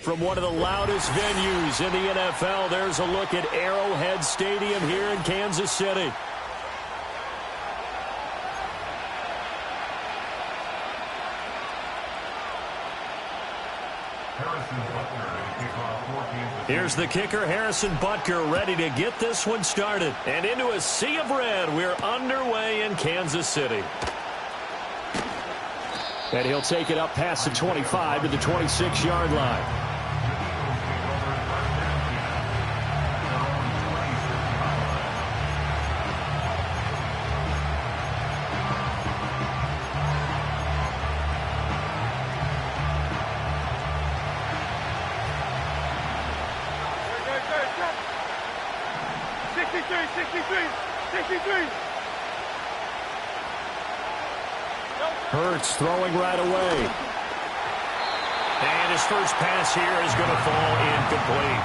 From one of the loudest venues in the NFL, there's a look at Arrowhead Stadium here in Kansas City. Here's the kicker, Harrison Butker, ready to get this one started. And into a sea of red, we're underway in Kansas City. And he'll take it up past the 25 to the 26-yard line. Hurts throwing right away. And his first pass here is going to fall incomplete.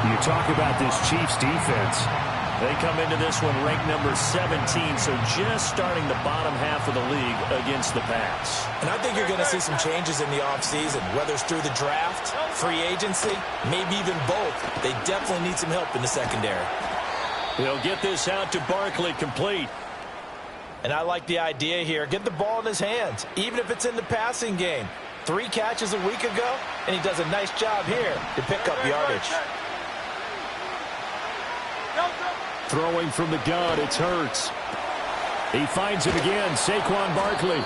You talk about this Chiefs defense. They come into this one ranked number 17, so just starting the bottom half of the league against the pass. And I think you're going to see some changes in the offseason, whether it's through the draft, free agency, maybe even both. They definitely need some help in the secondary. He'll get this out to Barkley, complete. And I like the idea here. Get the ball in his hands, even if it's in the passing game. 3 catches a week ago, and he does a nice job here to pick up yardage. Throwing from the gun, it's Hurts. He finds him again, Saquon Barkley.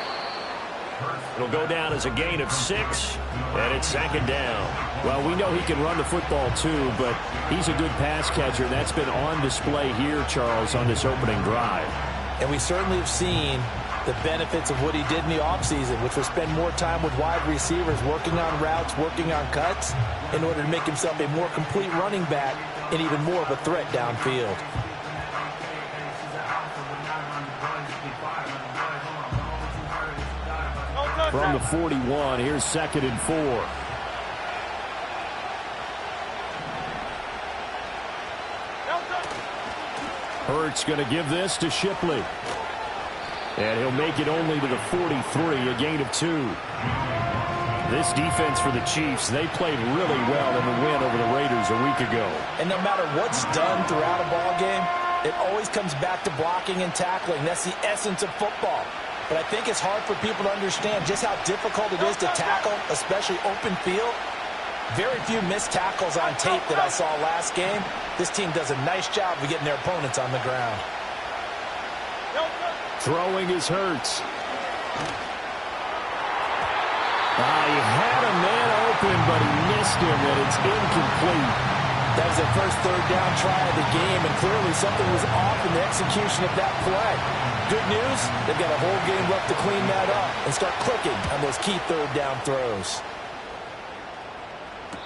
It'll go down as a gain of 6, and it's 2nd down. Well, we know he can run the football too, but he's a good pass catcher. That's been on display here, Charles, on this opening drive. And we certainly have seen the benefits of what he did in the offseason, which was spend more time with wide receivers, working on routes, working on cuts, in order to make himself a more complete running back and even more of a threat downfield. From the 41, here's 2nd and 4. Hurts going to give this to Shipley. And he'll make it only to the 43, a gain of 2. This defense for the Chiefs, they played really well in the win over the Raiders a week ago. And no matter what's done throughout a ball game, it always comes back to blocking and tackling. That's the essence of football. But I think it's hard for people to understand just how difficult it is to tackle, especially open field. Very few missed tackles on tape that I saw last game. This team does a nice job of getting their opponents on the ground. Throwing is Hurts. He had a man open, but he missed him, and it's incomplete. That was their first 3rd down try of the game, and clearly something was off in the execution of that play. Good news, they've got a whole game left to clean that up and start clicking on those key 3rd down throws.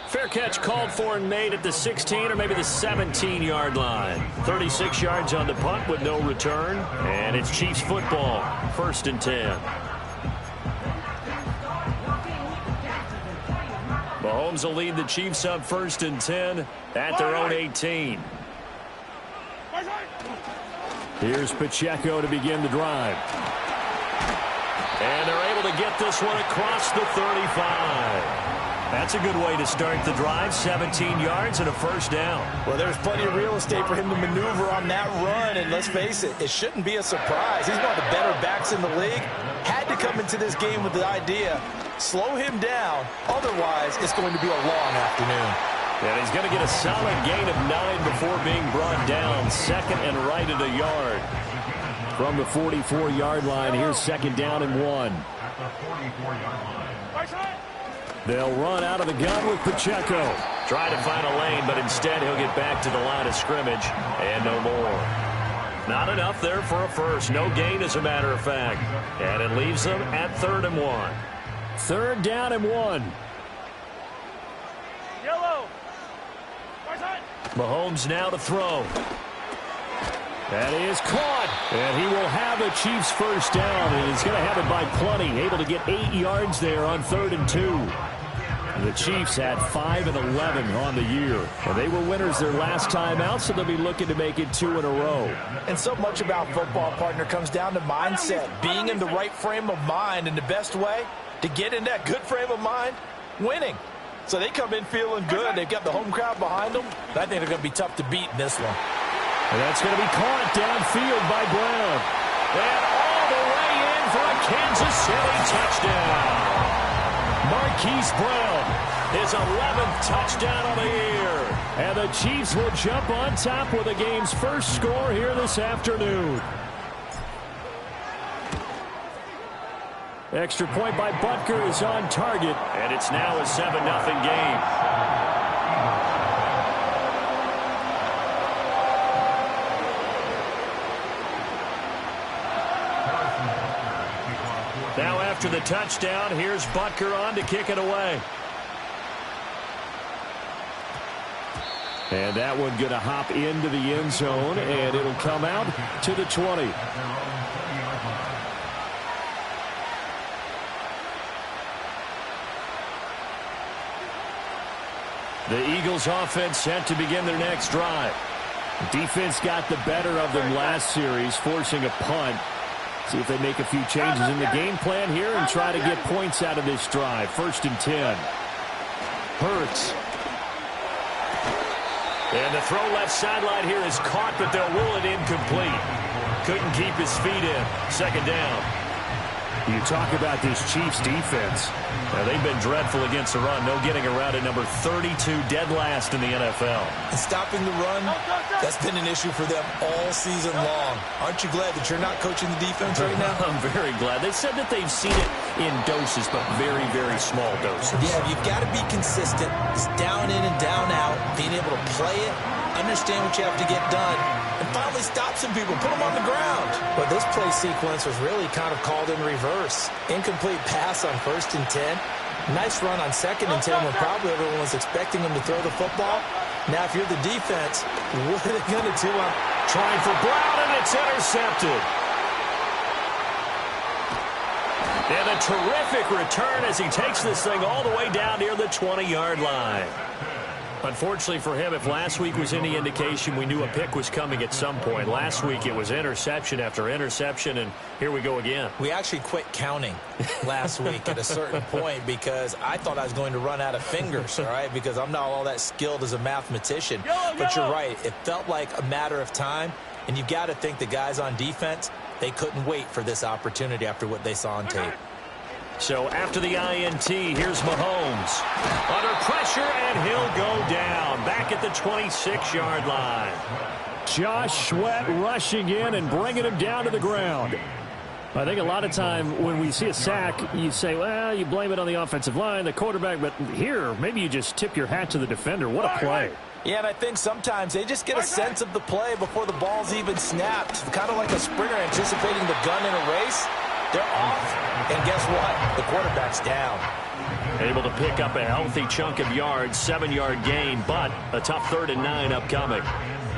Fair catch called for and made at the 16 or maybe the 17-yard line. 36 yards on the punt with no return. And it's Chiefs football, 1st and 10. Mahomes will lead the Chiefs up 1st and 10 at their own 18. Here's Pacheco to begin the drive. And they're able to get this one across the 35. That's a good way to start the drive. 17 yards and a 1st down. Well, there's plenty of real estate for him to maneuver on that run, and let's face it, it shouldn't be a surprise. He's one of the better backs in the league. Had to come into this game with the idea, slow him down, otherwise it's going to be a long afternoon. And he's going to get a solid gain of 9 before being brought down. 2nd and right at a yard. From the 44-yard line, here's 2nd down and 1. They'll run out of the gun with Pacheco. Try to find a lane, but instead he'll get back to the line of scrimmage and no more. Not enough there for a first. No gain, as a matter of fact. And it leaves them at 3rd and 1. 3rd down and 1. Yellow. Mahomes now to throw. That is caught. And he will have a Chiefs 1st down. And he's going to have it by plenty. Able to get 8 yards there on 3rd and 2. The Chiefs had 5 and 11 on the year. And they were winners their last time out, so they'll be looking to make it 2 in a row. And so much about football, partner, comes down to mindset. Being in the right frame of mind, and the best way to get in that good frame of mind, winning. So they come in feeling good. They've got the home crowd behind them. I think they're going to be tough to beat in this one. And that's going to be caught downfield by Brown. And all the way in for a Kansas City touchdown. Marquise Brown, his 11th touchdown of the year. And the Chiefs will jump on top with the game's first score here this afternoon. Extra point by Butker is on target, and it's now a 7-0 game. Now after the touchdown, here's Butker on to kick it away. And that one going to hop into the end zone, and it'll come out to the 20. The Eagles offense set to begin their next drive. Defense got the better of them last series, forcing a punt. See if they make a few changes in the game plan here and try to get points out of this drive. 1st and 10. Hurts. And the throw left sideline here is caught, but they'll rule it incomplete. Couldn't keep his feet in. 2nd down. You talk about this Chiefs defense. Now, they've been dreadful against the run. No getting around at number 32, dead last in the NFL. And stopping the run, that's been an issue for them all season long. Aren't you glad that you're not coaching the defense right now? I'm very glad. They said that they've seen it in doses, but very, very small doses. Yeah, you've got to be consistent. It's down in and down out, being able to play it, understand what you have to get done, and finally stop some people, put them on the ground. But this play sequence was really kind of called in reverse. Incomplete pass on 1st and 10. Nice run on 2nd and 10 when probably everyone was expecting him to throw the football. Now, if you're the defense, what are they going to do? Trying for Brown, and it's intercepted. And a terrific return as he takes this thing all the way down near the 20-yard line. Unfortunately for him, if last week was any indication, we knew a pick was coming at some point. Last week it was interception after interception, and here we go again. We actually quit counting last week at a certain point because I thought I was going to run out of fingers, all right, because I'm not all that skilled as a mathematician. But you're right. It felt like a matter of time, and you've got to think the guys on defense, they couldn't wait for this opportunity after what they saw on tape. So after the INT, here's Mahomes. Under pressure, and he'll go down. Back at the 26-yard line. Josh Sweat rushing in and bringing him down to the ground. I think a lot of time when we see a sack, you say, well, you blame it on the offensive line, the quarterback. But here, maybe you just tip your hat to the defender. What a play. Yeah, and I think sometimes they just get a sense of the play before the ball's even snapped. Kind of like a sprinter anticipating the gun in a race. They're off, and guess what? The quarterback's down. Able to pick up a healthy chunk of yards, 7-yard gain, but a tough 3rd and 9 upcoming.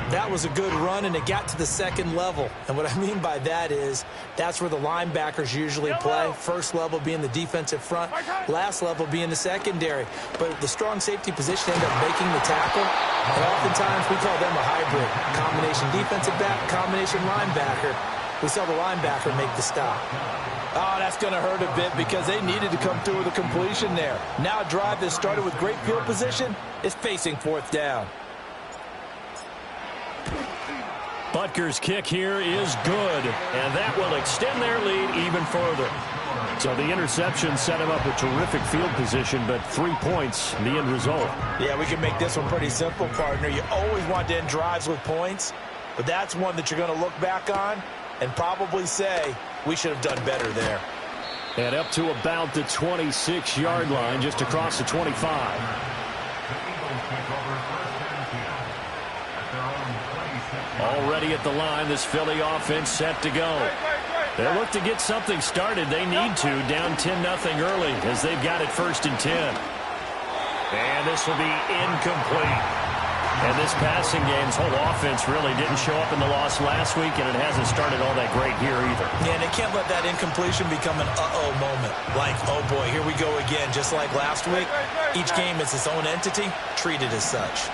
That was a good run, and it got to the 2nd level. And what I mean by that is that's where the linebackers usually play. First level being the defensive front, last level being the secondary. But the strong safety position ended up making the tackle. And oftentimes we call them a hybrid. Combination defensive back, combination linebacker. We saw the linebacker make the stop. Oh, that's going to hurt a bit because they needed to come through with a completion there. Now a drive that started with great field position is facing 4th down. Butker's kick here is good, and that will extend their lead even further. So the interception set him up with terrific field position, but 3 points, the end result. Yeah, we can make this one pretty simple, partner. You always want to end drives with points, but that's one that you're going to look back on and probably say, we should have done better there. And up to about the 26-yard line, just across the 25. Already at the line, this Philly offense set to go. They look to get something started. They need to, down 10-0 early as they've got it 1st and 10. And this will be incomplete. And this passing game's whole offense really didn't show up in the loss last week, and it hasn't started all that great here either. Yeah, and they can't let that incompletion become an uh-oh moment. Like, oh boy, here we go again, just like last week. Each game is its own entity, treated as such.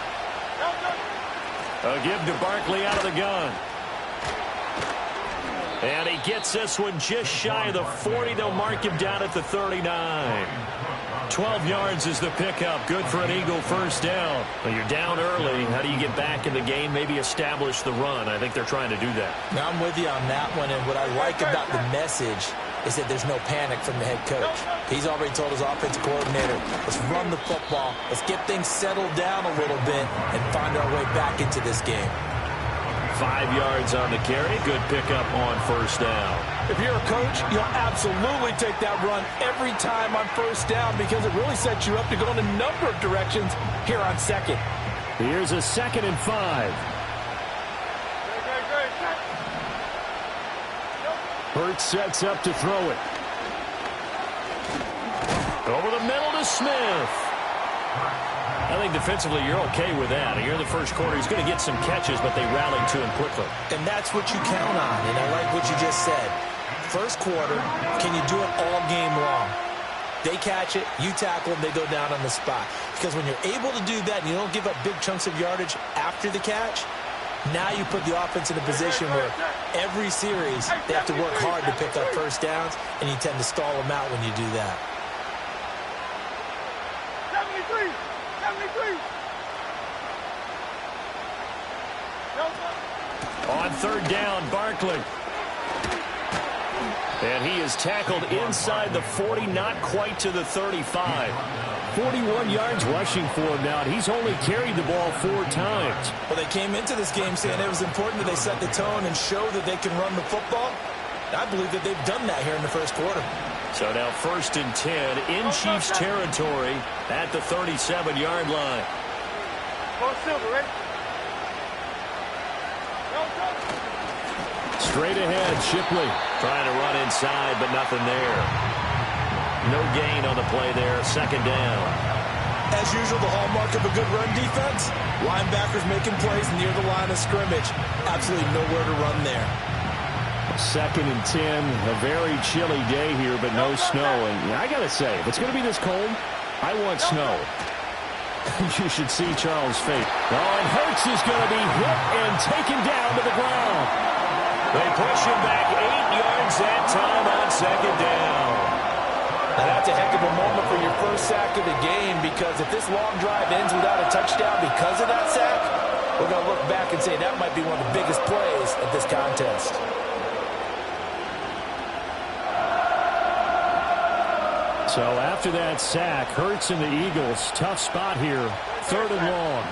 A give to Barkley out of the gun. And he gets this one just shy of the 40. They'll mark him down at the 39. 12 yards is the pickup. Good for an Eagle first down. Well, you're down early. How do you get back in the game? Maybe establish the run. I think they're trying to do that. Now, I'm with you on that one, and what I like about the message is that there's no panic from the head coach. He's already told his offensive coordinator, let's run the football, let's get things settled down a little bit and find our way back into this game. 5 yards on the carry. Good pickup on first down. If you're a coach, you'll absolutely take that run every time on first down because it really sets you up to go in a number of directions here on second. Here's a 2nd and 5. Hurts sets up to throw it. Over the middle to Smith. I think defensively you're okay with that. Here in the first quarter, he's going to get some catches, but they rallied to him quickly. And that's what you count on, and I like what you just said. First quarter, can you do it all game long? They catch it, you tackle them, they go down on the spot. Because when you're able to do that and you don't give up big chunks of yardage after the catch, now you put the offense in a position where every series they have to work hard to pick up first downs, and you tend to stall them out when you do that. 73. On third down, Barkley. And he is tackled inside the 40, not quite to the 35. 41 yards rushing for him now, and he's only carried the ball 4 times. Well, they came into this game saying it was important that they set the tone and show that they can run the football. I believe that they've done that here in the first quarter. So now 1st and 10 in Chiefs territory at the 37-yard line. Straight ahead, Shipley trying to run inside, but nothing there. No gain on the play there. 2nd down. As usual, the hallmark of a good run defense, linebackers making plays near the line of scrimmage. Absolutely nowhere to run there. 2nd and 10, a very chilly day here, but no snow. And I got to say, if it's going to be this cold, I want snow. You should see Charles' face. Oh, and Hurts is going to be hit and taken down to the ground. They push him back 8 yards that time on 2nd down. Now that's a heck of a moment for your first sack of the game, because if this long drive ends without a touchdown because of that sack, we're going to look back and say that might be one of the biggest plays of this contest. So after that sack, Hurts and the Eagles, tough spot here. 3rd and long.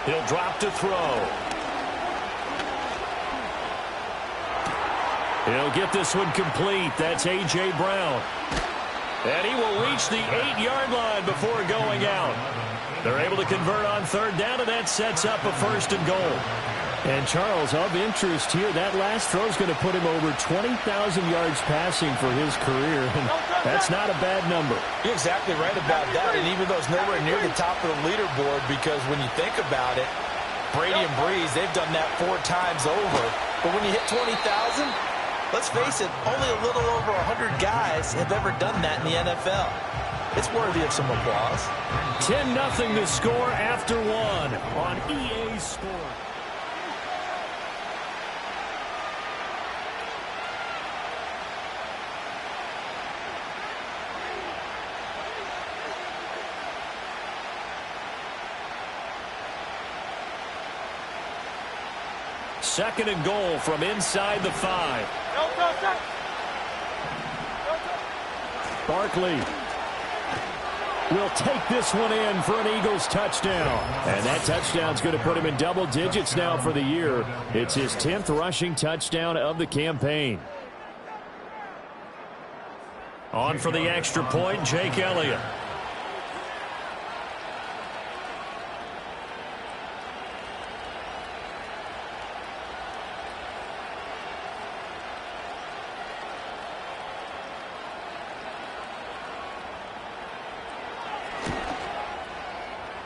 He'll drop to throw. He'll get this one complete. That's A.J. Brown. And he will reach the 8-yard line before going out. They're able to convert on 3rd down, and that sets up a 1st and goal. And, Charles, of interest here, that last throw is going to put him over 20,000 yards passing for his career. And that's not a bad number. You're exactly right about that. And even though it's nowhere near the top of the leaderboard, because when you think about it, Brady and Breeze, they've done that 4 times over. But when you hit 20,000, let's face it, only a little over 100 guys have ever done that in the NFL. It's worthy of some applause. 10-0 the score after 1 on EA Sports. Second and goal from inside the 5. Barkley will take this one in for an Eagles touchdown. And that touchdown's going to put him in double digits now for the year. It's his 10th rushing touchdown of the campaign. On for the extra point, Jake Elliott.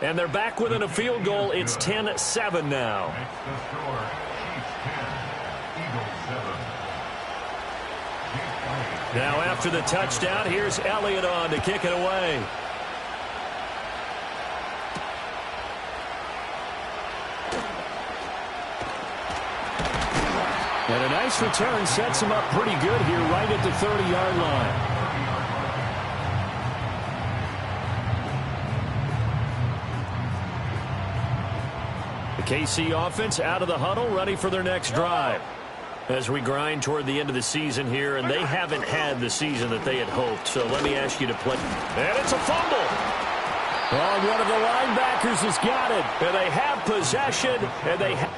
And they're back within a field goal. It's 10-7 now. Now after the touchdown, here's Elliott on to kick it away. nice return sets him up pretty good here right at the 30-yard line. The KC offense out of the huddle, ready for their next drive. As we grind toward the end of the season here, and they haven't had the season that they had hoped. So let me ask you to play. And it's a fumble. Oh, one of the linebackers has got it. And they have possession, and they have...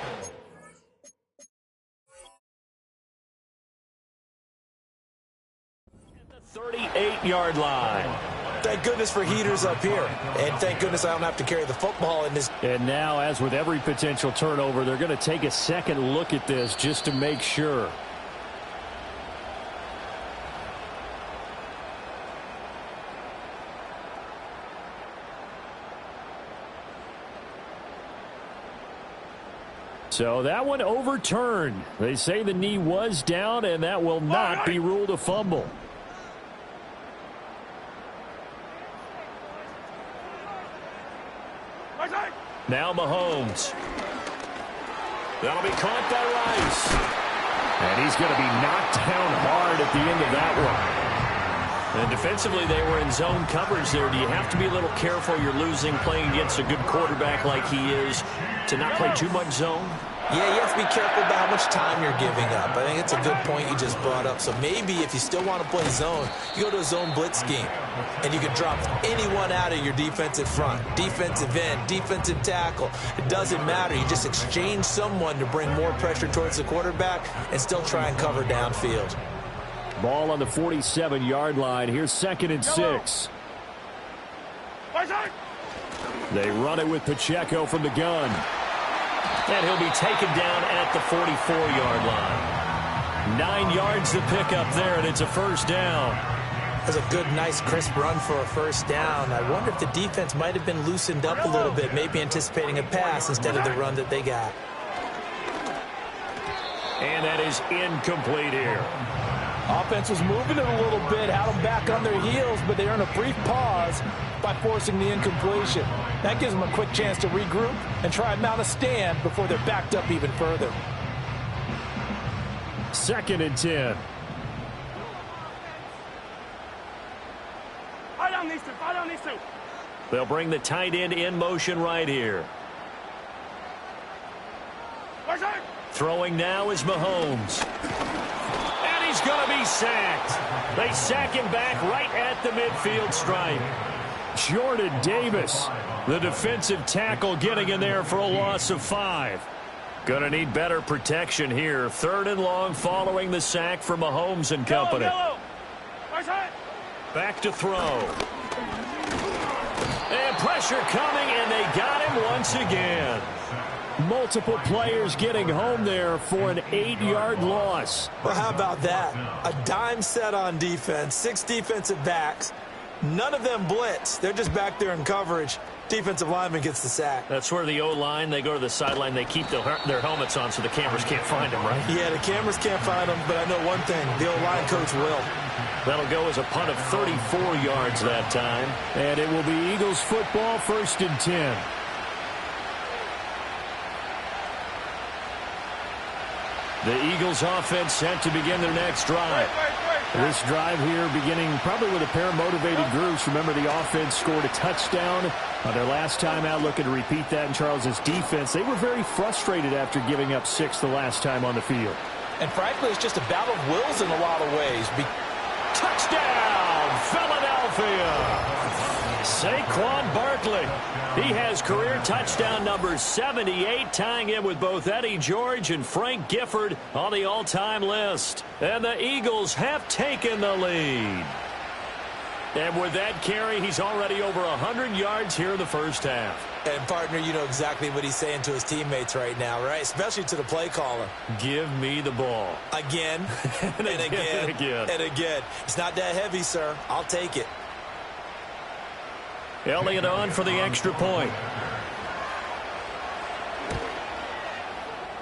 38-yard line. Thank goodness for heaters up here. And thank goodness I don't have to carry the football in this. And now, as with every potential turnover, they're going to take a second look at this just to make sure. So that one overturned. They say the knee was down, and that will not be ruled a fumble. Now Mahomes. That'll be caught by Rice. And he's going to be knocked down hard at the end of that one. And defensively, they were in zone coverage there. Do you have to be a little careful? You're losing playing against a good quarterback like he is to not play too much zone? Yeah, you have to be careful about how much time you're giving up. I think it's a good point you just brought up. So maybe if you still want to play zone, you go to a zone blitz scheme. And you can drop anyone out of your defensive front. Defensive end, defensive tackle. It doesn't matter. You just exchange someone to bring more pressure towards the quarterback and still try and cover downfield. Ball on the 47-yard line. Here's 2nd and 6. They run it with Pacheco from the gun. And he'll be taken down at the 44-yard line. 9 yards to pick up there, and it's a first down. That's a good, nice, crisp run for a first down. I wonder if the defense might have been loosened up a little bit, maybe anticipating a pass instead of the run that they got. And that is incomplete here. Offense was moving it a little bit, had them back on their heels, but they earn a brief pause by forcing the incompletion. That gives them a quick chance to regroup and try and mount a stand before they're backed up even further. 2nd and 10. They'll bring the tight end in motion right here. Throwing now is Mahomes. And he's going to be sacked. They sack him back right at the midfield stripe. Jordan Davis, the defensive tackle, getting in there for a loss of 5. Going to need better protection here. 3rd and long following the sack for Mahomes and company. Back to throw. And pressure coming, and they got him once again. Multiple players getting home there for an 8-yard loss. Well, how about that? A dime set on defense, 6 defensive backs. None of them blitz. They're just back there in coverage. Defensive lineman gets the sack. That's where the O-line, they go to the sideline, they keep their helmets on so the cameras can't find them, right? Yeah, the cameras can't find them, but I know one thing. The O-line coach will. That'll go as a punt of 34 yards that time. And it will be Eagles football, 1st and 10. The Eagles offense set to begin their next drive. This drive here beginning probably with a pair of motivated groups. Remember, the offense scored a touchdown on their last time out. Looking to repeat that in Charles's defense. They were very frustrated after giving up 6 the last time on the field. And frankly, it's just a battle of wills in a lot of ways. Touchdown, Philadelphia! Saquon Barkley. He has career touchdown number 78, tying him with both Eddie George and Frank Gifford on the all-time list. And the Eagles have taken the lead. And with that carry, he's already over 100 yards here in the first half. And, partner, you know exactly what he's saying to his teammates right now, right? Especially to the play caller. Give me the ball. Again, and again, and again. It's not that heavy, sir. I'll take it. Elliott on for the extra point.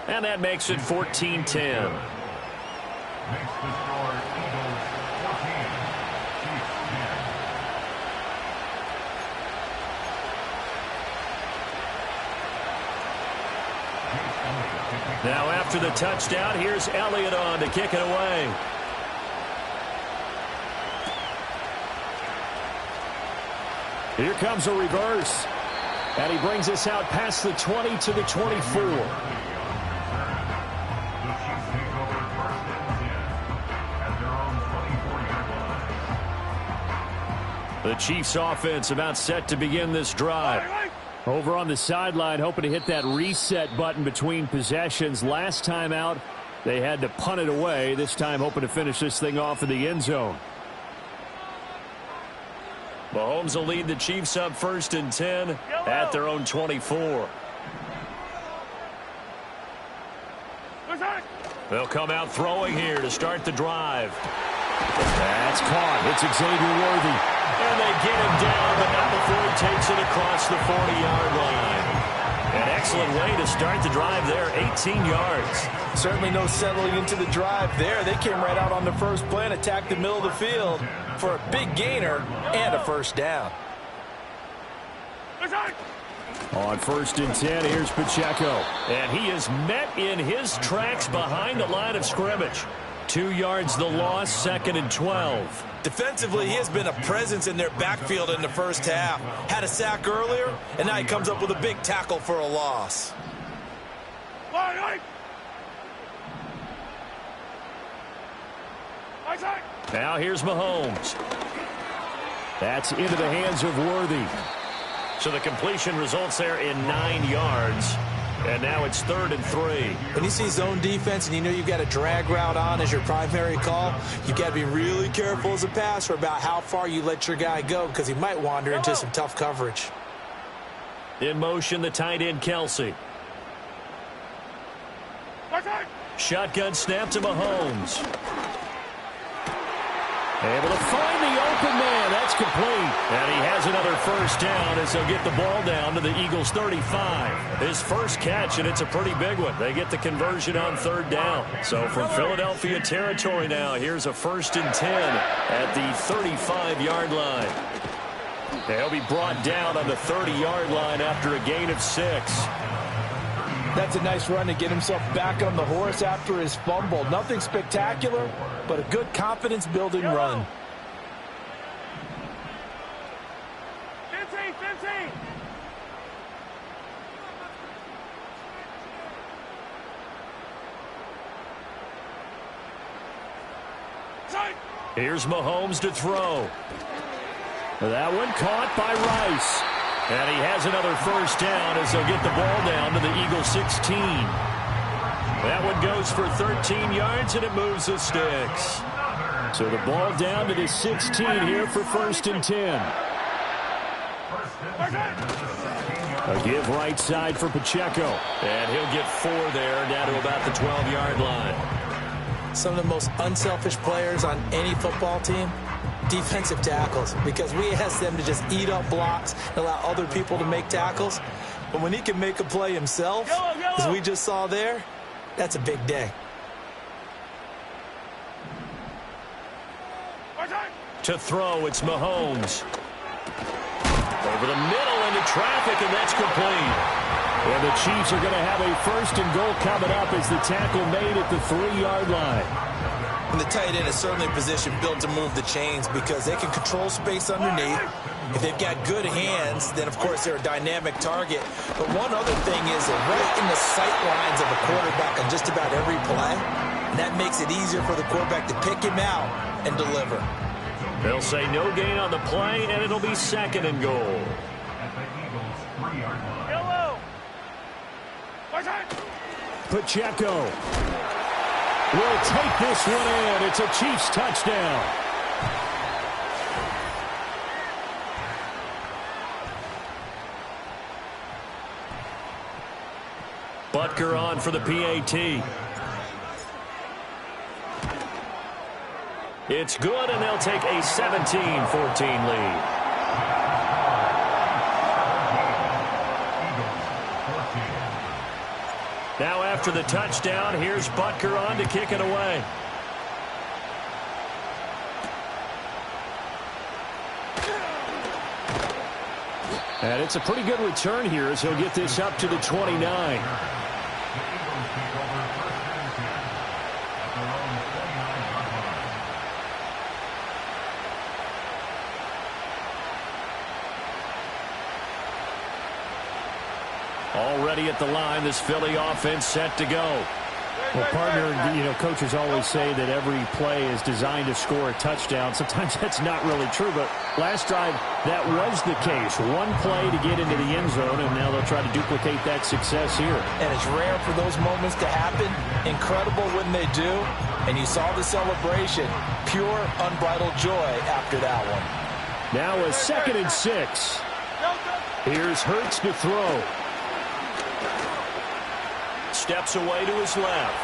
And that makes it 14-10. Now after the touchdown, here's Elliott on to kick it away. Here comes a reverse. And he brings us out past the 20 to the 24. The Chiefs offense about set to begin this drive. Over on the sideline, hoping to hit that reset button between possessions. Last time out, they had to punt it away. This time, hoping to finish this thing off in the end zone. Mahomes will lead the Chiefs up 1st and 10 at their own 24. They'll come out throwing here to start the drive. That's caught. It's Xavier Worthy. And they get him down, but not before he takes it across the 40-yard line. An excellent way to start the drive there, 18 yards. Certainly no settling into the drive there. They came right out on the first play and attacked the middle of the field for a big gainer and a first down. On 1st and 10, here's Pacheco. And he is met in his tracks behind the line of scrimmage. 2 yards the loss, 2nd and 12. Defensively, he has been a presence in their backfield in the first half. Had a sack earlier, and now he comes up with a big tackle for a loss. Now here's Mahomes. That's into the hands of Worthy. So the completion results there in 9 yards. And now it's 3rd and 3. When you see zone defense and you know you've got a drag route on as your primary call, you've got to be really careful as a passer about how far you let your guy go because he might wander into some tough coverage. In motion, the tight end, Kelsey. Shotgun snap to Mahomes. Able to find the open man. That's complete. And he has another first down as they'll get the ball down to the Eagles' 35. His first catch, and it's a pretty big one. They get the conversion on 3rd down. So from Philadelphia territory now, here's a 1st and 10 at the 35-yard line. They'll be brought down on the 30-yard line after a gain of 6. That's a nice run to get himself back on the horse after his fumble. Nothing spectacular, but a good confidence-building run. 15. Here's Mahomes to throw. That one caught by Rice. And he has another first down as they'll get the ball down to the Eagles' 16. That one goes for 13 yards, and it moves the sticks. So the ball down to the 16 here for 1st and 10. A give right side for Pacheco. And he'll get 4 there, down to about the 12-yard line. Some of the most unselfish players on any football team, defensive tackles, because we ask them to just eat up blocks and allow other people to make tackles. But when he can make a play himself, as we just saw there, that's a big day. To throw, it's Mahomes. Over the middle into traffic, and that's complete. And the Chiefs are going to have a 1st and goal coming up as the tackle made at the 3-yard line. And the tight end is certainly a position built to move the chains because they can control space underneath. If they've got good hands, then, of course, they're a dynamic target. But one other thing is they're right in the sight lines of a quarterback on just about every play. And that makes it easier for the quarterback to pick him out and deliver. They'll say no gain on the play, and it'll be 2nd and goal. Pacheco will take this one in. It's a Chiefs touchdown. Butker on for the PAT. It's good, and they'll take a 17-14 lead. Now after the touchdown, here's Butker on to kick it away. And it's a pretty good return here as he'll get this up to the 29. Already at the line, this Philly offense set to go. Well, partner, coaches always say that every play is designed to score a touchdown. Sometimes that's not really true, but last drive, that was the case. One play to get into the end zone, and now they'll try to duplicate that success here. And it's rare for those moments to happen. Incredible when they do. And you saw the celebration. Pure, unbridled joy after that one. Now a 2nd and 6. Here's Hurts to throw. Steps away to his left.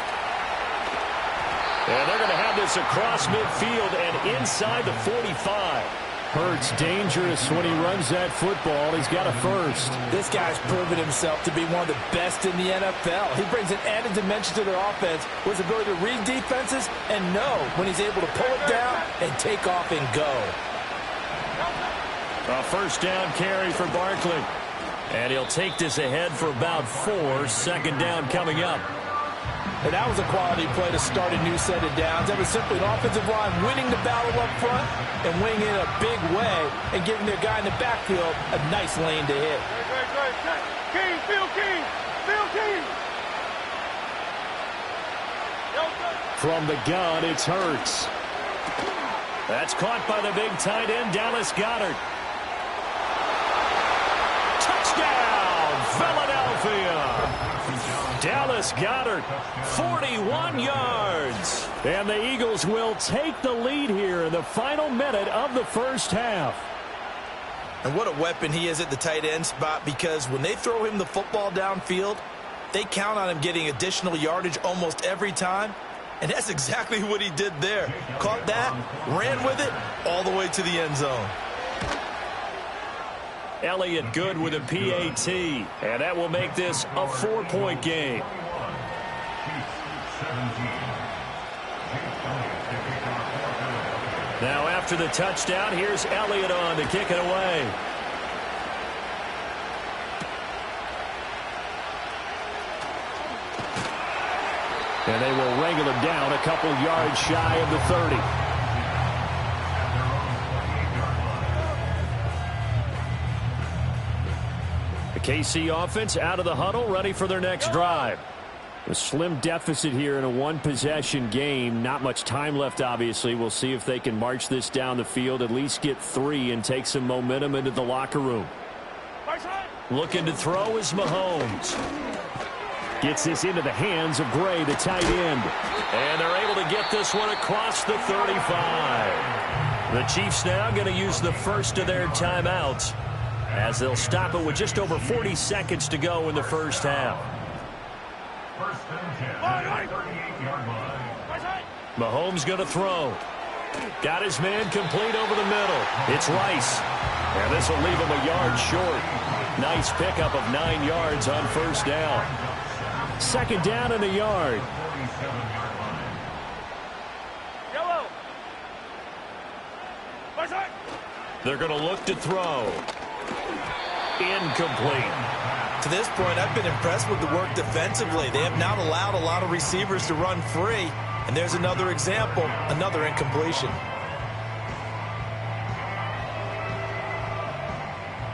And they're going to have this across midfield and inside the 45. Hurts dangerous when he runs that football. He's got a first. This guy's proven himself to be one of the best in the NFL. He brings an added dimension to their offense with his ability to read defenses and know when he's able to pull it down and take off and go. A first down carry for Barkley. And he'll take this ahead for about 4. 2nd down coming up. And that was a quality play to start a new set of downs. That was simply an offensive line winning the battle up front and winning in a big way and giving their guy in the backfield a nice lane to hit. King, Phil King, Phil King. From the gun, it's Hurts. That's caught by the big tight end, Dallas Goedert. Touchdown, Philadelphia. Dallas Goedert, 41 yards. And the Eagles will take the lead here in the final minute of the first half. And what a weapon he is at the tight end spot, because when they throw him the football downfield, they count on him getting additional yardage almost every time. And that's exactly what he did there. Caught that, ran with it, all the way to the end zone. Elliott good with a PAT, and that will make this a 4-point game. Now after the touchdown, here's Elliott on to kick it away. And they will wrangle him down a couple yards shy of the 30. The KC offense out of the huddle, ready for their next drive. A slim deficit here in a one-possession game. Not much time left, obviously. We'll see if they can march this down the field, at least get 3, and take some momentum into the locker room. Looking to throw is Mahomes. Gets this into the hands of Gray, the tight end. And they're able to get this one across the 35. The Chiefs now going to use the first of their timeouts, as they'll stop it with just over 40 seconds to go in the first half. Mahomes going to throw. Got his man complete over the middle. It's Rice. And this will leave him a yard short. Nice pickup of 9 yards on first down. 2nd down and a yard. They're going to look to throw. Incomplete. To this point, I've been impressed with the work defensively. They have not allowed a lot of receivers to run free. And there's another example, another incompletion.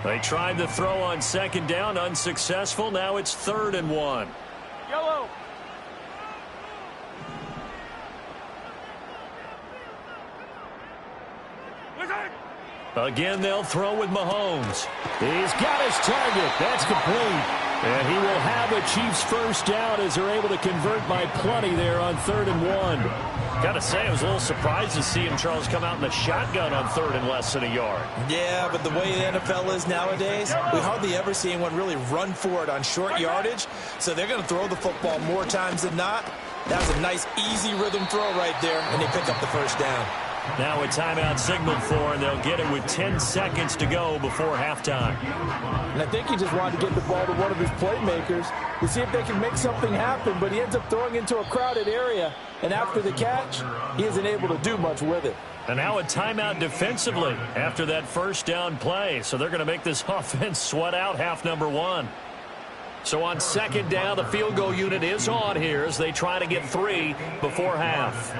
They tried to throw on 2nd down, unsuccessful. Now it's 3rd and 1. Yellow. Again, they'll throw with Mahomes. He's got his target. That's complete. And he will have a Chiefs first down as they're able to convert by plenty there on 3rd and 1. Got to say, I was a little surprised to see him, Charles, come out in the shotgun on 3rd and less than a yard. Yeah, but the way the NFL is nowadays, we hardly ever see anyone really run for it on short yardage. So they're going to throw the football more times than not. That was a nice, easy rhythm throw right there, and they pick up the first down. Now a timeout signaled for, and they'll get it with 10 seconds to go before halftime. And I think he just wanted to get the ball to one of his playmakers to see if they can make something happen, but he ends up throwing into a crowded area, and after the catch, he isn't able to do much with it. And now a timeout defensively after that first down play, so they're going to make this offense sweat out half number 1. So on 2nd down, the field goal unit is on here as they try to get 3 before half.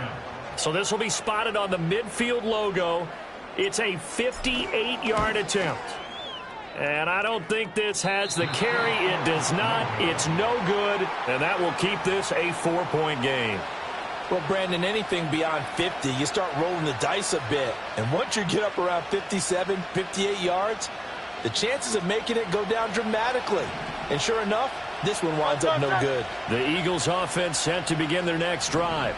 So this will be spotted on the midfield logo. It's a 58-yard attempt. And I don't think this has the carry. It does not. It's no good. And that will keep this a 4-point game. Well, Brandon, anything beyond 50, you start rolling the dice a bit. And once you get up around 57, 58 yards, the chances of making it go down dramatically. And sure enough, this one winds up no good. The Eagles offense set to begin their next drive.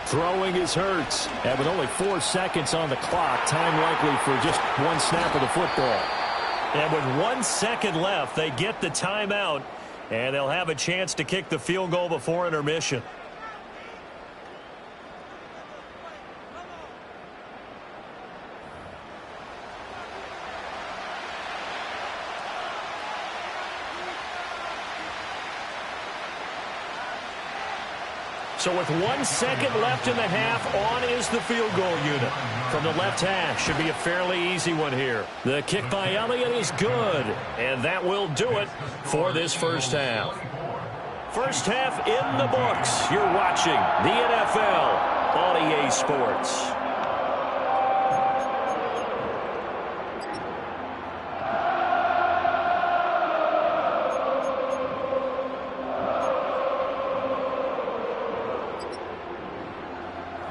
Throwing is Hurts. And with only 4 seconds on the clock, time likely for just one snap of the football. And with 1 second left, they get the timeout, and they'll have a chance to kick the field goal before intermission. So with 1 second left in the half, on is the field goal unit. From the left hash, should be a fairly easy one here. The kick by Elliott is good, and that will do it for this first half. First half in the books. You're watching the NFL on EA Sports.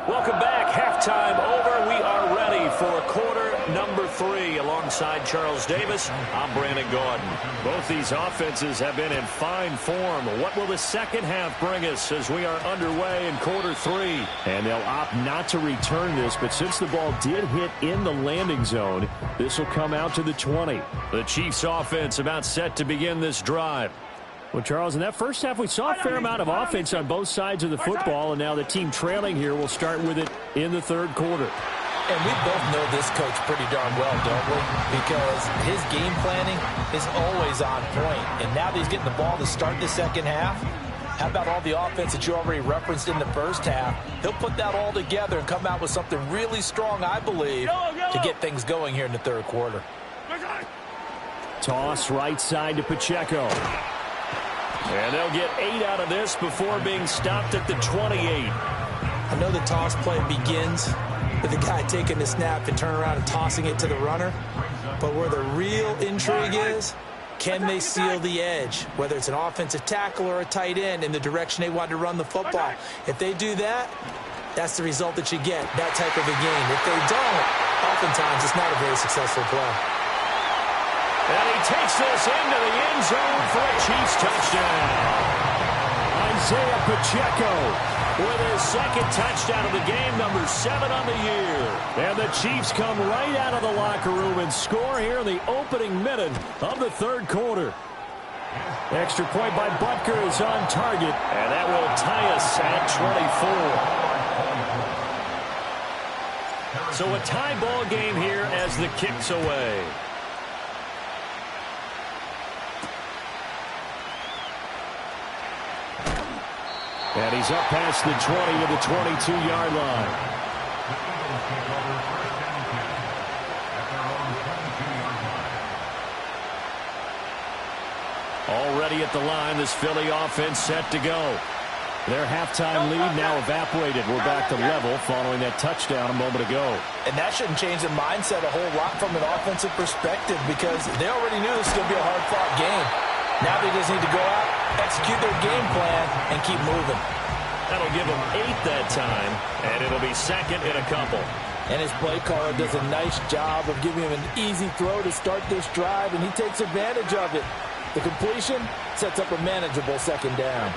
Welcome back. Halftime over. We are ready for quarter number 3. Alongside Charles Davis, I'm Brandon Gordon. Both these offenses have been in fine form. What will the second half bring us as we are underway in quarter 3? And they'll opt not to return this, but since the ball did hit in the landing zone, this will come out to the 20. The Chiefs offense about set to begin this drive. Well, Charles, in that first half, we saw a fair amount of offense on both sides of the football, and now the team trailing here will start with it in the third quarter. And we both know this coach pretty darn well, don't we? Because his game planning is always on point. And now that he's getting the ball to start the second half, how about all the offense that you already referenced in the first half? He'll put that all together and come out with something really strong, I believe, to get things going here in the third quarter. Toss right side to Pacheco. And they'll get 8 out of this before being stopped at the 28. I know the toss play begins with the guy taking the snap and turn around and tossing it to the runner. But where the real intrigue is, can they seal the edge? Whether it's an offensive tackle or a tight end in the direction they want to run the football. If they do that, that's the result that you get, that type of a game. If they don't, oftentimes it's not a very successful play. And he takes this into the end zone for a Chiefs touchdown. Isaiah Pacheco with his second touchdown of the game, number 7 on the year. And the Chiefs come right out of the locker room and score here in the opening minute of the third quarter. Extra point by Butker is on target. And that will tie us at 24. So a tie ball game here as the kick's away. And he's up past the 20 to the 22-yard line. Already at the line, this Philly offense set to go. Their halftime lead now evaporated. We're back to level following that touchdown a moment ago. And that shouldn't change the mindset a whole lot from an offensive perspective because they already knew this was going to be a hard-fought game. Now they just need to go out, execute their game plan, and keep moving. That'll give them 8 that time, and it'll be second in a couple. And his play caller does a nice job of giving him an easy throw to start this drive, and he takes advantage of it. The completion sets up a manageable second down.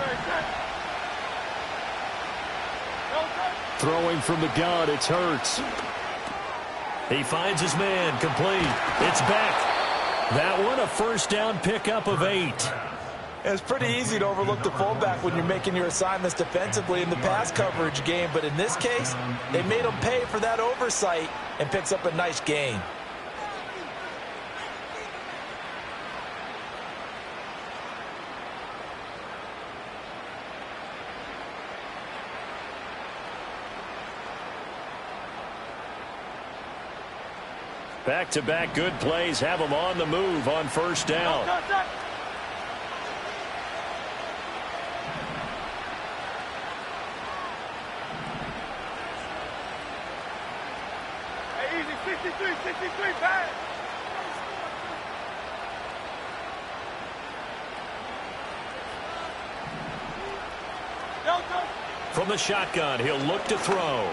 Throwing from the gun, it's Hurts. He finds his man, complete. It's back. That one, a first down pickup of 8. It's pretty easy to overlook the fullback when you're making your assignments defensively in the pass coverage game, but in this case, they made him pay for that oversight and picks up a nice gain. Back-to-back good plays have them on the move on first down. the shotgun. He'll look to throw.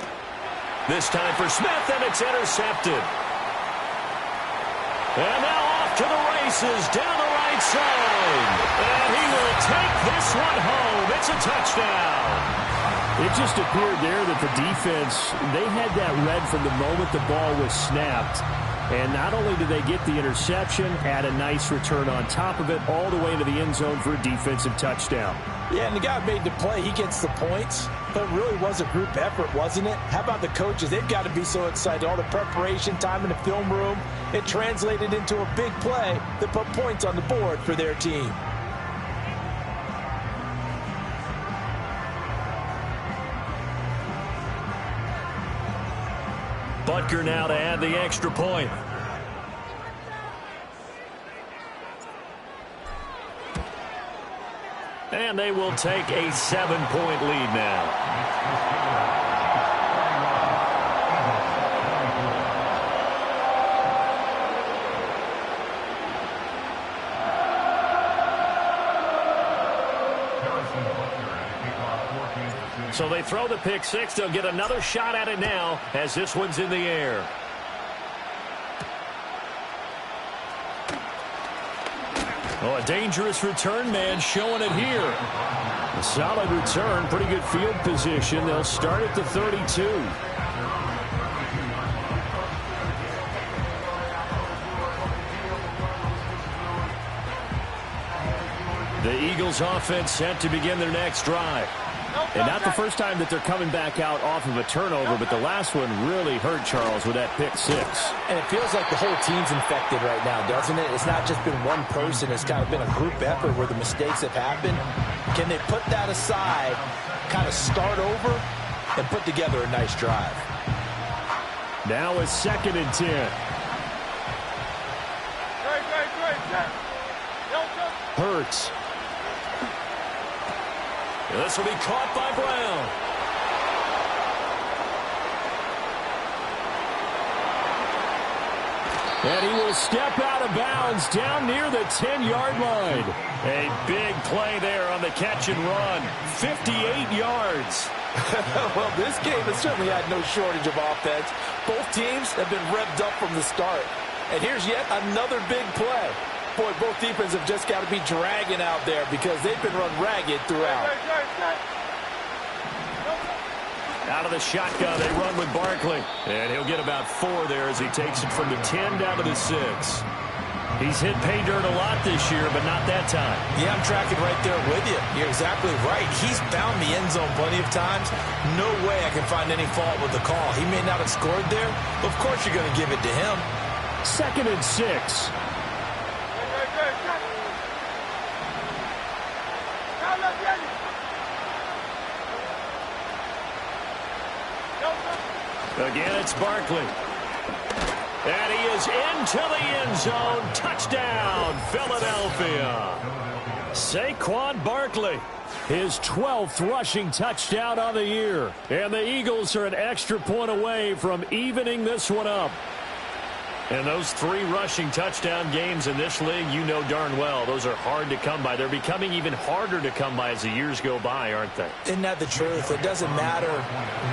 This time for Smith, and it's intercepted. And now off to the races down the right side. And he will take this one home. It's a touchdown. It just appeared there that the defense, they had that read from the moment the ball was snapped. And not only did they get the interception, add a nice return on top of it, all the way into the end zone for a defensive touchdown. Yeah, and the guy made the play. He gets the points. But it really was a group effort, wasn't it? How about the coaches? They've got to be so excited. All the preparation time in the film room, it translated into a big play that put points on the board for their team. Butker now to add the extra point. And they will take a 7-point lead now. So they throw the pick six. They'll get another shot at it now as this one's in the air. Oh, a dangerous return man showing it here. A solid return, pretty good field position. They'll start at the 32. The Eagles offense set to begin their next drive. And not the first time that they're coming back out off of a turnover, but the last one really hurt Charles with that pick six. And it feels like the whole team's infected right now, doesn't it? It's not just been one person. It's kind of been a group effort where the mistakes have happened. Can they put that aside, kind of start over, and put together a nice drive? Now it's 2nd and 10. Hurts. This will be caught by Brown. And he will step out of bounds down near the 10-yard line. A big play there on the catch and run. 58 yards. Well, this game has certainly had no shortage of offense. Both teams have been revved up from the start. And here's yet another big play. Boy, both defenses have just got to be dragging out there because they've been run ragged throughout. Out of the shotgun, they run with Barkley. And he'll get about 4 there as he takes it from the 10 down to the 6. He's hit pay dirt a lot this year, but not that time. Yeah, I'm tracking right there with you. You're exactly right. He's found the end zone plenty of times. No way I can find any fault with the call. He may not have scored there, but of course you're going to give it to him. 2nd and 6. Again, it's Barkley. And he is into the end zone. Touchdown, Philadelphia. Saquon Barkley. His 12th rushing touchdown on the year. And the Eagles are an extra point away from evening this one up. And those 3 rushing touchdown games in this league, you know darn well, those are hard to come by. They're becoming even harder to come by as the years go by, aren't they? Isn't that the truth? It doesn't matter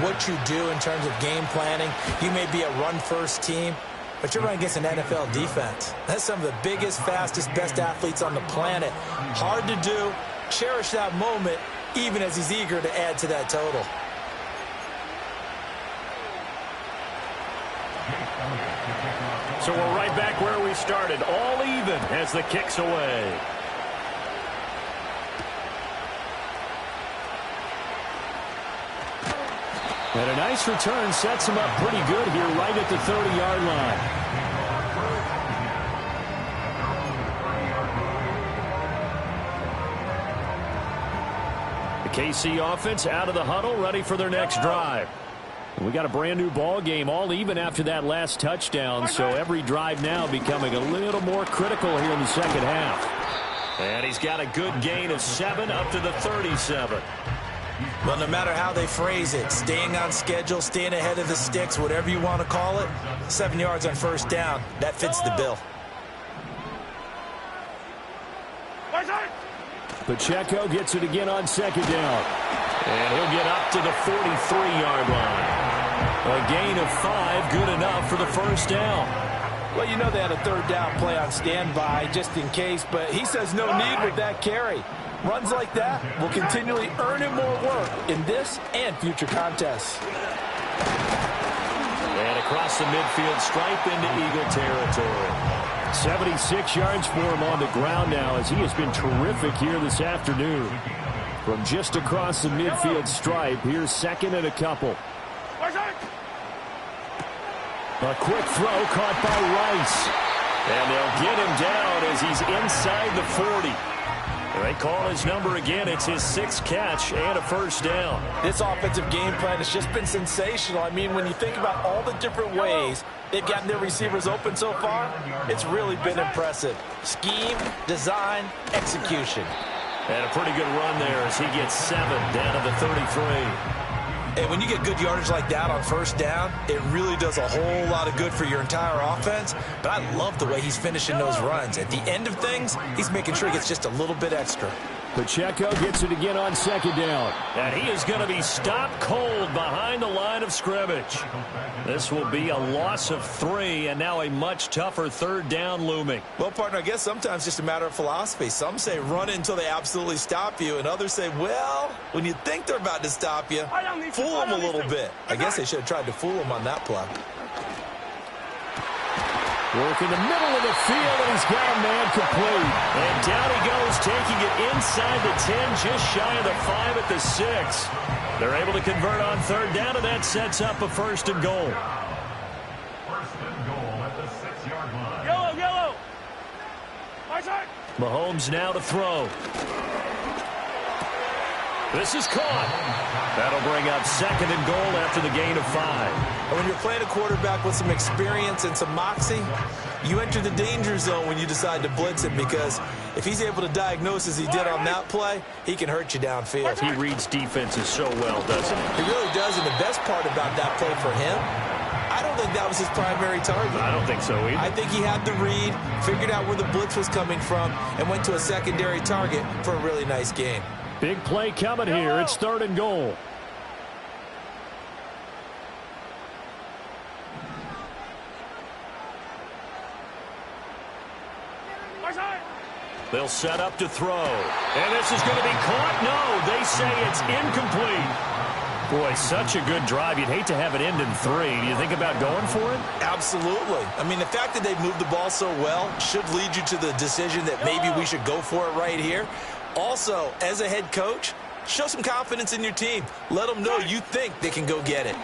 what you do in terms of game planning. You may be a run-first team, but you're running against an NFL defense. That's some of the biggest, fastest, best athletes on the planet. Hard to do. Cherish that moment, even as he's eager to add to that total. So we're right back where we started, all even as the kick's away. And a nice return sets him up pretty good here right at the 30-yard line. The KC offense out of the huddle, ready for their next drive. We got a brand new ball game, all even after that last touchdown, so every drive now becoming a little more critical here in the second half. And he's got a good gain of 7 up to the 37. Well, no matter how they phrase it, staying on schedule, staying ahead of the sticks, whatever you want to call it, 7 yards on first down, that fits the bill. Pacheco gets it again on second down. And he'll get up to the 43-yard line. A gain of 5, good enough for the first down. Well, you know they had a third down play on standby just in case, but he says no need with that carry. Runs like that will continually earn him more work in this and future contests. And across the midfield stripe into Eagle territory. 76 yards for him on the ground now as he has been terrific here this afternoon. From just across the midfield stripe, here's second and a couple. A quick throw caught by Rice. And they'll get him down as he's inside the 40. They call his number again. It's his 6th catch and a first down. This offensive game plan has just been sensational. I mean, when you think about all the different ways they've gotten their receivers open so far, it's really been impressive. Scheme, design, execution. And a pretty good run there as he gets 7 down to the 33. Hey, when you get good yardage like that on first down, it really does a whole lot of good for your entire offense. But I love the way he's finishing those runs. At the end of things, he's making sure he gets just a little bit extra. Pacheco gets it again on second down. And he is going to be stopped cold behind the line of scrimmage. This will be a loss of 3, and now a much tougher third down looming. Well, partner, I guess sometimes it's just a matter of philosophy. Some say run it until they absolutely stop you, and others say, well, when you think they're about to stop you, fool them a little bit. I guess they should have tried to fool them on that play. Work in the middle of the field, and he's got a man complete. And down he goes, taking it inside the 10, just shy of the 5 at the 6. They're able to convert on third down, and that sets up a first and goal. First and goal at the 6-yard line. Yellow, yellow. My side. Mahomes now to throw. This is caught. That'll bring up second and goal after the gain of 5. And when you're playing a quarterback with some experience and some moxie, you enter the danger zone when you decide to blitz him, because if he's able to diagnose as he did on that play, he can hurt you downfield. He reads defenses so well, doesn't he? He really does, and the best part about that play for him, I don't think that was his primary target. I don't think so either. I think he had the read, figured out where the blitz was coming from, and went to a secondary target for a really nice gain. Big play coming here. It's third and goal. They'll set up to throw. And this is going to be caught. No, they say it's incomplete. Boy, such a good drive. You'd hate to have it end in 3. Do you think about going for it? Absolutely. I mean, the fact that they've moved the ball so well should lead you to the decision that maybe we should go for it right here. Also, as a head coach, show some confidence in your team. Let them know you think they can go get it.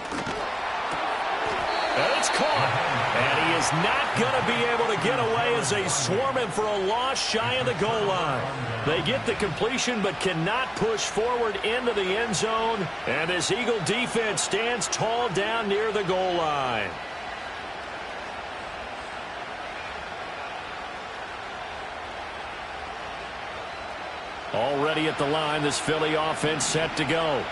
And it's caught. And he is not going to be able to get away as they swarm him for a loss shy of the goal line. They get the completion but cannot push forward into the end zone. And this Eagle defense stands tall down near the goal line. Already at the line, this Philly offense set to go.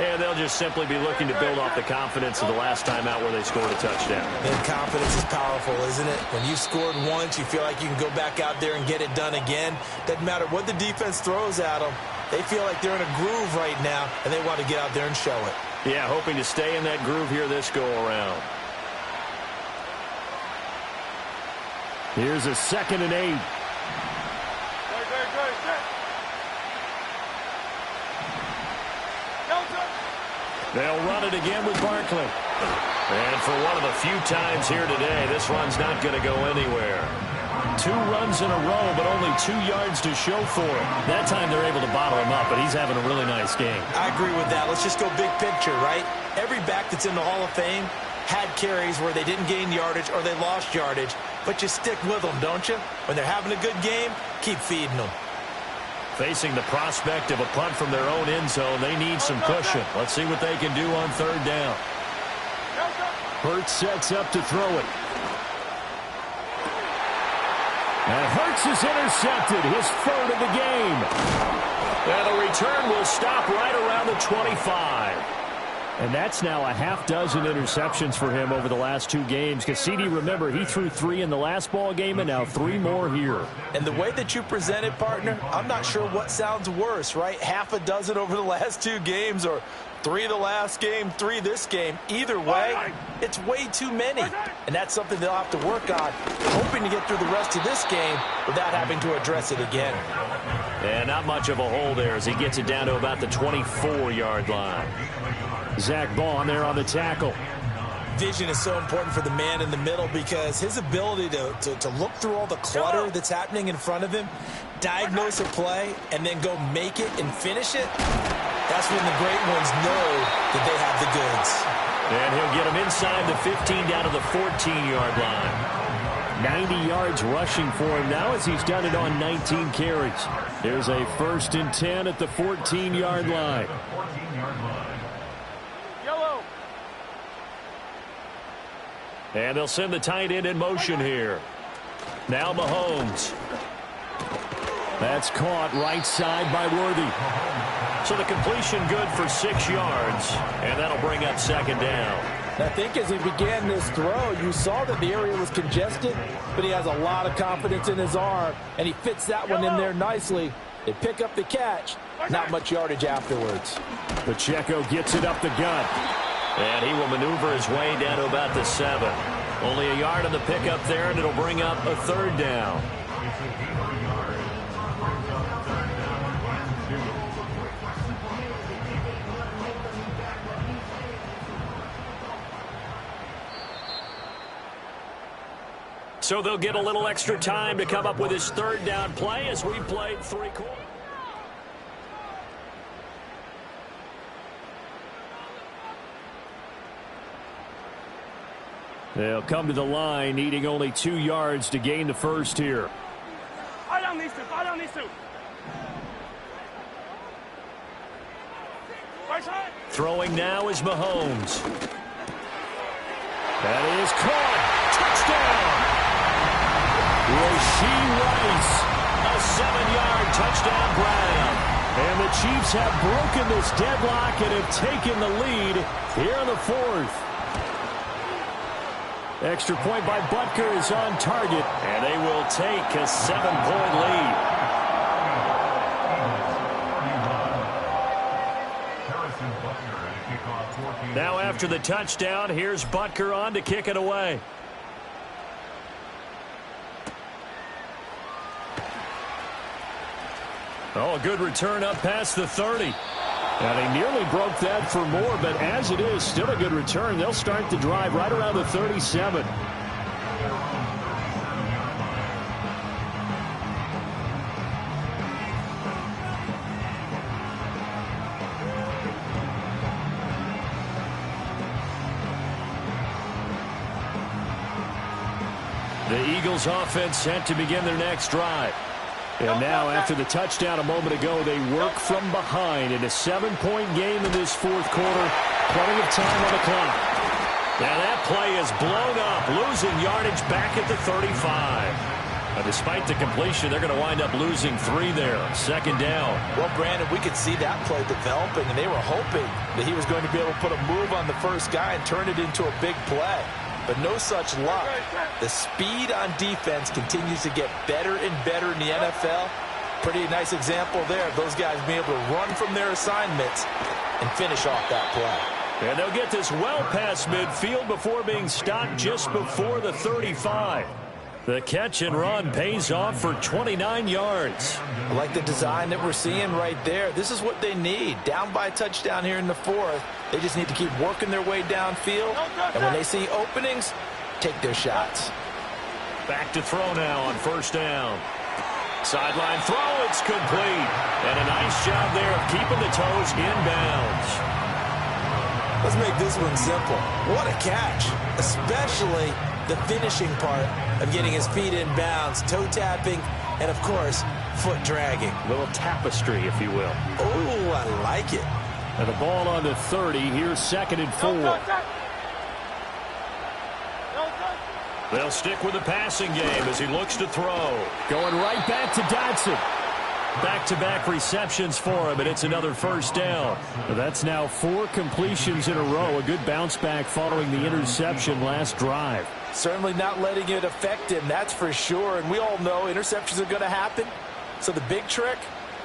And they'll just simply be looking to build off the confidence of the last time out where they scored a touchdown. And confidence is powerful, isn't it? When you scored once, you feel like you can go back out there and get it done again. Doesn't matter what the defense throws at them. They feel like they're in a groove right now, and they want to get out there and show it. Yeah, hoping to stay in that groove here this go-around. Here's a 2nd and 8. They'll run it again with Barkley. And for one of the few times here today, this run's not going to go anywhere. 2 runs in a row, but only 2 yards to show for it. That time they're able to bottle him up, but he's having a really nice game. I agree with that. Let's just go big picture, right? Every back that's in the Hall of Fame had carries where they didn't gain yardage or they lost yardage, but you stick with them, don't you? When they're having a good game, keep feeding them. Facing the prospect of a punt from their own end zone, they need some cushion. Let's see what they can do on third down. Hurts sets up to throw it. And Hurts is intercepted, his 3rd of the game. And the return will stop right around the 25. And that's now a half dozen interceptions for him over the last 2 games. Because CD, remember, he threw 3 in the last ball game and now 3 more here. And the way that you present it, partner, I'm not sure what sounds worse, right? Half a dozen over the last 2 games or 3 the last game, 3 this game. Either way, it's way too many. And that's something they'll have to work on, hoping to get through the rest of this game without having to address it again. And not much of a hole there as he gets it down to about the 24-yard line. Zach Bond there on the tackle. Vision is so important for the man in the middle because his ability to look through all the clutter that's happening in front of him, diagnose a play, and then go make it and finish it, that's when the great ones know that they have the goods. And he'll get him inside the 15 down to the 14-yard line. 90 yards rushing for him now as he's done it on 19 carries. There's a 1st and 10 at the 14-yard line. And they'll send the tight end in motion here. Now Mahomes. That's caught right side by Worthy. So the completion good for 6 yards, and that'll bring up 2nd down. I think as he began this throw, you saw that the area was congested, but he has a lot of confidence in his arm, and he fits that one in there nicely. They pick up the catch, not much yardage afterwards. Pacheco gets it up the gut. And he will maneuver his way down to about the 7. Only a yard on the pickup there, and it'll bring up a 3rd down. So they'll get a little extra time to come up with his 3rd down play as we played 3 quarters. They'll come to the line, needing only 2 yards to gain the 1st here. Throwing now is Mahomes. That is caught. Touchdown! Rasheed Rice. A 7-yard touchdown grab. And the Chiefs have broken this deadlock and have taken the lead here in the 4th. Extra point by Butker is on target, and they will take a 7-point lead. Now after the touchdown, here's Butker on to kick it away. Oh, a good return up past the 30. Now, they nearly broke that for more, but as it is, still a good return. They'll start the drive right around the 37. The Eagles offense set to begin their next drive. And now, after the touchdown a moment ago, they work from behind in a 7-point game in this 4th quarter. Plenty of time on the clock. Now that play is blown up, losing yardage back at the 35. Now, despite the completion, they're going to wind up losing 3 there. 2nd down. Well, Brandon, we could see that play developing, and they were hoping that he was going to be able to put a move on the first guy and turn it into a big play. But no such luck. The speed on defense continues to get better and better in the NFL. Pretty nice example there of those guys being able to run from their assignments and finish off that play. And they'll get this well past midfield before being stopped just before the 35. The catch and run pays off for 29 yards. I like the design that we're seeing right there. This is what they need. Down by a touchdown here in the 4th. They just need to keep working their way downfield. And when they see openings, take their shots. Back to throw now on 1st down. Sideline throw, it's complete. And a nice job there of keeping the toes inbounds. Let's make this one simple. What a catch, especially the finishing part of getting his feet in bounds, toe tapping, and of course, foot dragging. A little tapestry, if you will. Oh, I like it. And the ball on the 30. Here's 2nd and 4. They'll stick with the passing game as he looks to throw. Going right back to Dotson. Back-to-back receptions for him, and it's another first down. Well, that's now 4 completions in a row. A good bounce back following the interception last drive. Certainly not letting it affect him, that's for sure. And we all know interceptions are going to happen. So the big trick,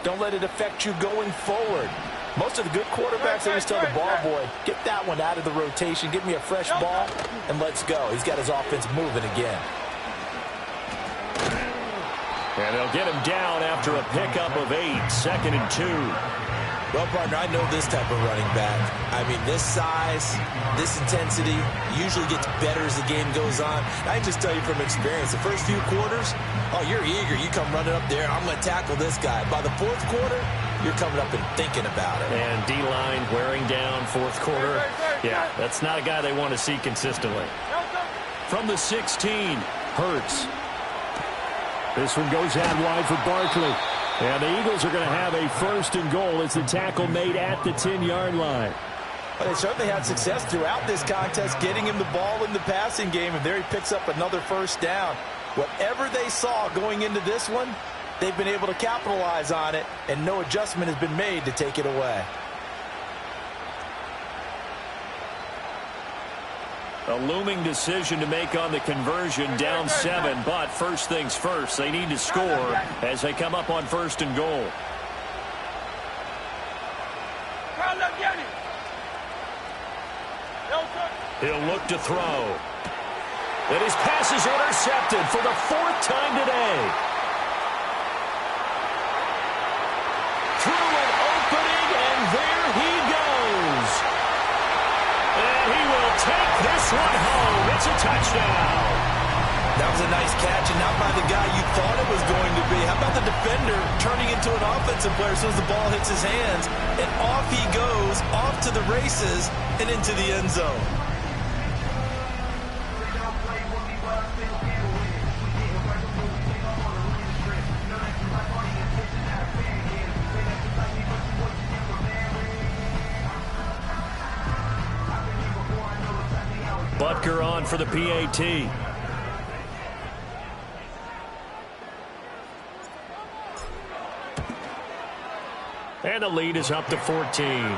don't let it affect you going forward. Most of the good quarterbacks always tell the ball boy, get that one out of the rotation, give me a fresh ball, and let's go. He's got his offense moving again. And they'll get him down after a pickup of 8, 2nd and 2. Well, partner, I know this type of running back. I mean, this size, this intensity usually gets better as the game goes on. I can just tell you from experience, the first few quarters, oh, you're eager. You come running up there, I'm going to tackle this guy. By the 4th quarter, you're coming up and thinking about it. And D-line wearing down 4th quarter. Yeah, that's not a guy they want to see consistently. From the 16, Hurts. This one goes out wide for Barkley. And the Eagles are going to have a 1st and goal as the tackle made at the 10-yard line. Well, they certainly had success throughout this contest, getting him the ball in the passing game, and there he picks up another 1st down. Whatever they saw going into this one, they've been able to capitalize on it, and no adjustment has been made to take it away. A looming decision to make on the conversion, down 7, but first things first, they need to score as they come up on 1st and goal. He'll look to throw. And his pass is intercepted for the 4th time today. Through an opening, and there he goes. And he will take this one home. It's a touchdown. That was a nice catch, and not by the guy you thought it was going to be. How about the defender turning into an offensive player as soon as the ball hits his hands, and off he goes, off to the races, and into the end zone. Butker on for the PAT. And the lead is up to 14.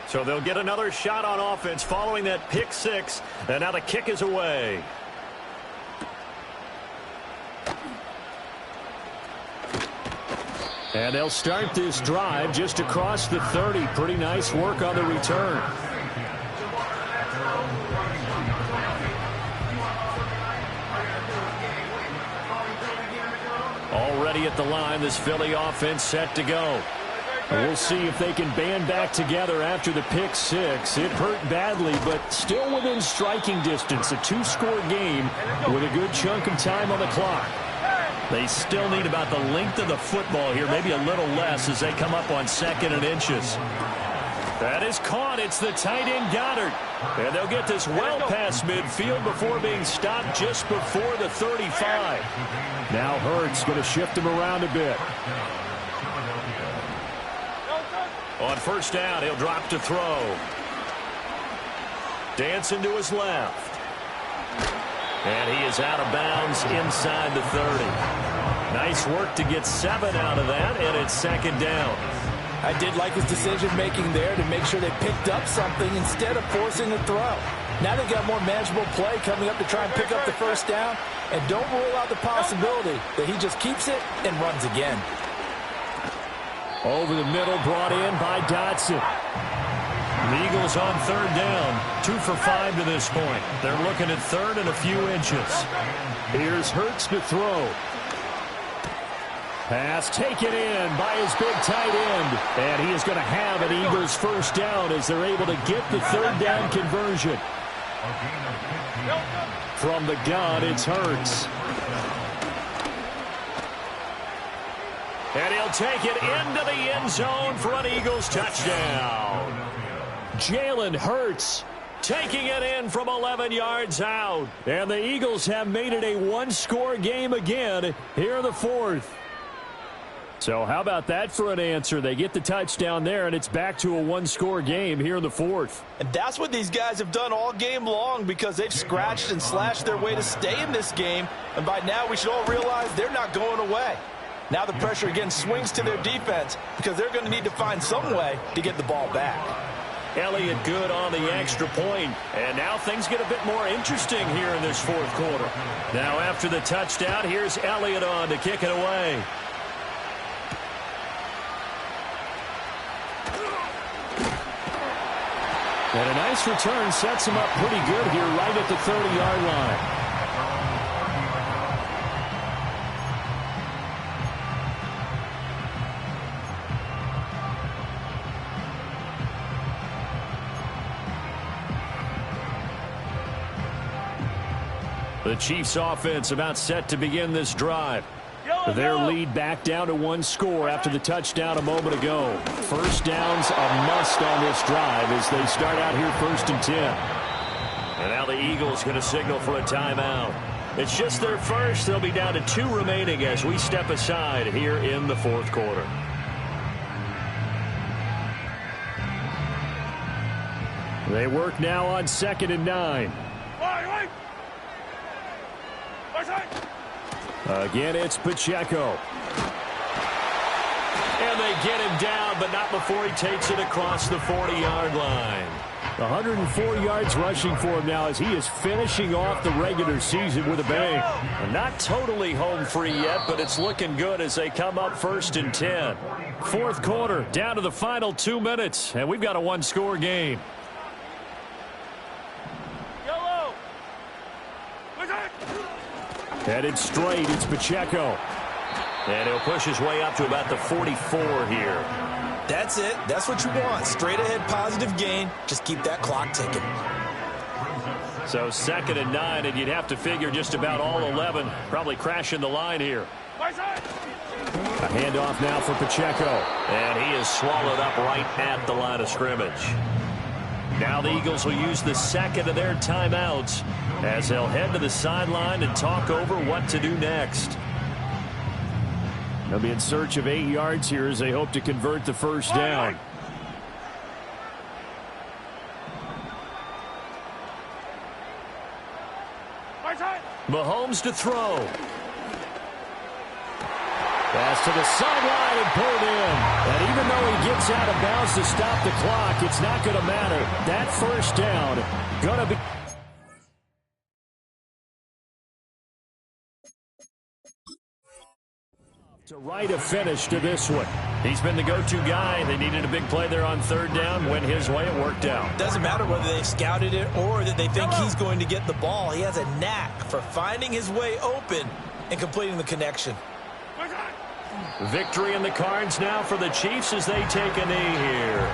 So they'll get another shot on offense following that pick 6. And now the kick is away. And they'll start this drive just across the 30. Pretty nice work on the return. Already at the line, this Philly offense set to go. We'll see if they can band back together after the pick 6. It hurt badly, but still within striking distance. A 2-score game with a good chunk of time on the clock. They still need about the length of the football here, maybe a little less as they come up on 2nd and inches. That is caught. It's the tight end Goddard. And they'll get this well past midfield before being stopped just before the 35. Now Hurts going to shift him around a bit. On 1st down, he'll drop to throw. Dancing to his left. And he is out of bounds inside the 30. Nice work to get 7 out of that, and it's 2nd down. I did like his decision-making there to make sure they picked up something instead of forcing a throw. Now they've got more manageable play coming up to try and pick up the 1st down, and don't rule out the possibility that he just keeps it and runs again. Over the middle, brought in by Dotson. The Eagles on 3rd down, 2 for 5 to this point. They're looking at 3rd and a few inches. Here's Hurts to throw. Pass taken in by his big tight end. And he is going to have an Eagles 1st down as they're able to get the 3rd down conversion. From the gun, it's Hurts. And he'll take it into the end zone for an Eagles touchdown. Jalen Hurts taking it in from 11 yards out. And the Eagles have made it a one-score game again here in the fourth. So how about that for an answer? They get the touchdown there, and it's back to a one-score game here in the fourth. And that's what these guys have done all game long, because they've scratched and slashed their way to stay in this game. And by now we should all realize they're not going away. Now the pressure again swings to their defense, because they're going to need to find some way to get the ball back. Elliott good on the extra point. And now things get a bit more interesting here in this fourth quarter. Now after the touchdown, here's Elliott on to kick it away. And a nice return sets him up pretty good here right at the 30-yard line. The Chiefs offense about set to begin this drive. Their lead back down to one score after the touchdown a moment ago. First down's a must on this drive as they start out here 1st and 10. And now the Eagles get a signal for a timeout. It's just their first. They'll be down to 2 remaining as we step aside here in the fourth quarter. They work now on 2nd and 9. Again, it's Pacheco. And they get him down, but not before he takes it across the 40-yard line. 104 yards rushing for him now as he is finishing off the regular season with a bang. Not totally home free yet, but it's looking good as they come up 1st and 10. Fourth quarter, down to the final 2 minutes, and we've got a one-score game. Headed straight, it's Pacheco. And he'll push his way up to about the 44 here. That's it. That's what you want. Straight ahead positive gain. Just keep that clock ticking. So 2nd and 9, and you'd have to figure just about all 11 probably crashing the line here. A handoff now for Pacheco. And he is swallowed up right at the line of scrimmage. Now the Eagles will use the second of their timeouts as they'll head to the sideline and talk over what to do next. They'll be in search of 8 yards here as they hope to convert the first down. Mahomes to throw. Pass to the sideline and pulled in. And even though he gets out of bounds to stop the clock, it's not going to matter. That first down going to be... to write a finish to this one. He's been the go-to guy. They needed a big play there on 3rd down. Went his way. It worked out. Doesn't matter whether they scouted it or that they think he's going to get the ball. He has a knack for finding his way open and completing the connection. Victory in the cards now for the Chiefs as they take a knee here.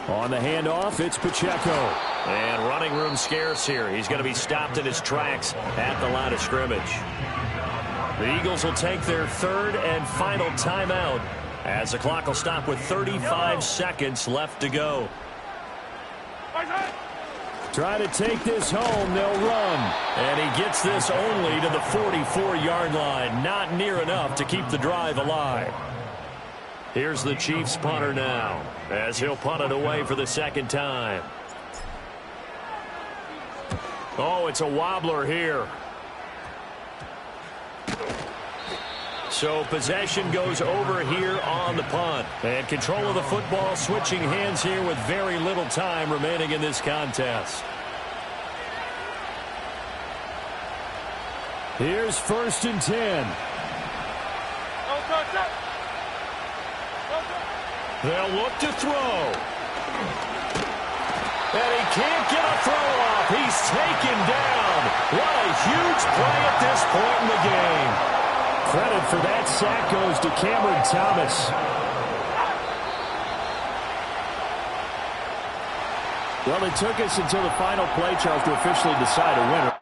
On the handoff, it's Pacheco. And running room scarce here. He's going to be stopped in his tracks at the line of scrimmage. The Eagles will take their 3rd and final timeout as the clock will stop with 35 seconds left to go. Try to take this home. They'll run. And he gets this only to the 44-yard line. Not near enough to keep the drive alive. Here's the Chiefs punter now as he'll punt it away for the 2nd time. Oh, it's a wobbler here. So possession goes over here on the punt. And control of the football switching hands here with very little time remaining in this contest. Here's 1st and 10. They'll look to throw. And he can't get a throw off. He's taken down. What a huge play at this point in the game. Credit for that sack goes to Cameron Thomas. Well, it took us until the final play, Charles, to officially decide a winner.